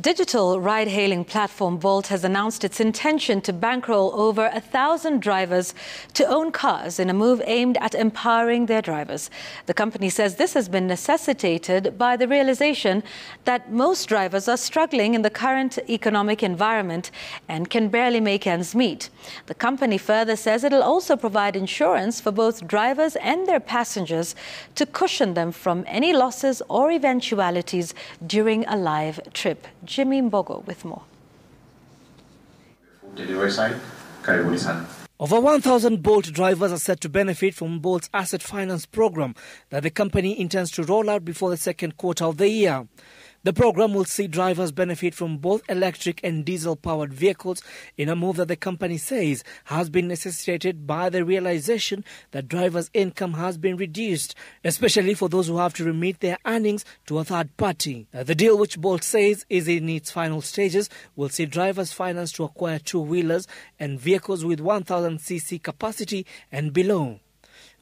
Digital ride-hailing platform Bolt has announced its intention to bankroll over 1,000 drivers to own cars in a move aimed at empowering their drivers. The company says this has been necessitated by the realization that most drivers are struggling in the current economic environment and can barely make ends meet. The company further says it'll also provide insurance for both drivers and their passengers to cushion them from any losses or eventualities during a live trip. Jimmy Mbogo with more. Delivery side, karibuni sana. Over 1,000 Bolt drivers are set to benefit from Bolt's asset finance program that the company intends to roll out before the second quarter of the year. The program will see drivers benefit from both electric and diesel-powered vehicles in a move that the company says has been necessitated by the realization that drivers' income has been reduced, especially for those who have to remit their earnings to a third party. The deal, which Bolt says is in its final stages, will see drivers financed to acquire two-wheelers and vehicles with 1,000cc capacity and below,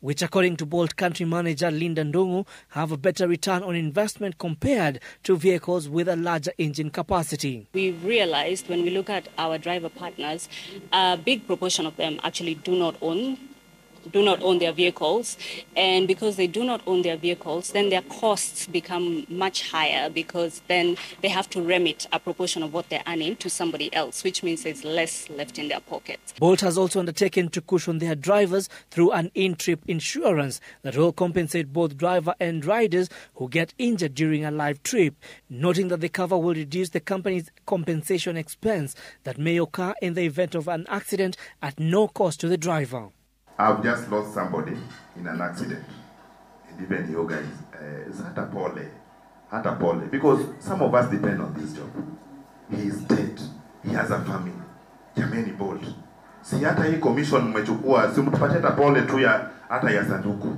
which, according to Bolt country manager Linda Ndungu, have a better return on investment compared to vehicles with a larger engine capacity. We realized when we look at our driver partners, a big proportion of them actually do not own their vehicles, and because they do not own their vehicles, then their costs become much higher, because then they have to remit a proportion of what they're earning to somebody else, which means there's less left in their pockets. Bolt has also undertaken to cushion their drivers through an in-trip insurance that will compensate both driver and riders who get injured during a live trip, noting that the cover will reduce the company's compensation expense that may occur in the event of an accident at no cost to the driver. I've just lost somebody in an accident, and even you guys, it's hata pole, because some of us depend on this job. He is dead. He has a family. Jameni Bolt. Si hata hii commission mmechukua, si mtupatie hata pole tu ya hata ya sanduku.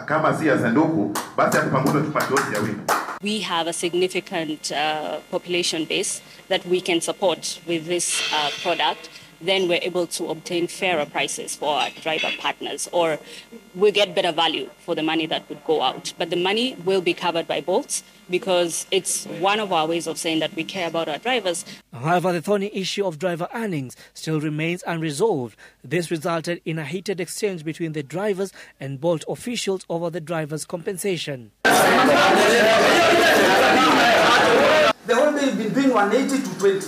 Kama si ya sanduku, basi hata pamoja tupate osi ya wino. We have a significant population base that we can support with this product. Then we're able to obtain fairer prices for our driver partners, or we get better value for the money that would go out. But the money will be covered by Bolts, because it's one of our ways of saying that we care about our drivers. However, the thorny issue of driver earnings still remains unresolved. This resulted in a heated exchange between the drivers and Bolt officials over the drivers' compensation. The whole day been doing 180 to 20.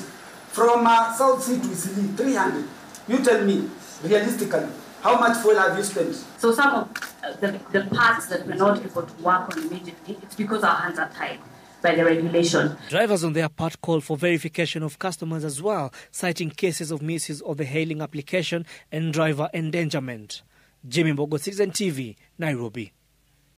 From South Sea to Isili, 300. You tell me, realistically, how much fuel have you spent? So some of the parts that we're not able to work on immediately, it's because our hands are tied by the regulation. Drivers on their part call for verification of customers as well, citing cases of misuse of the hailing application and driver endangerment. Jimmy Mbogo, Citizen TV, Nairobi.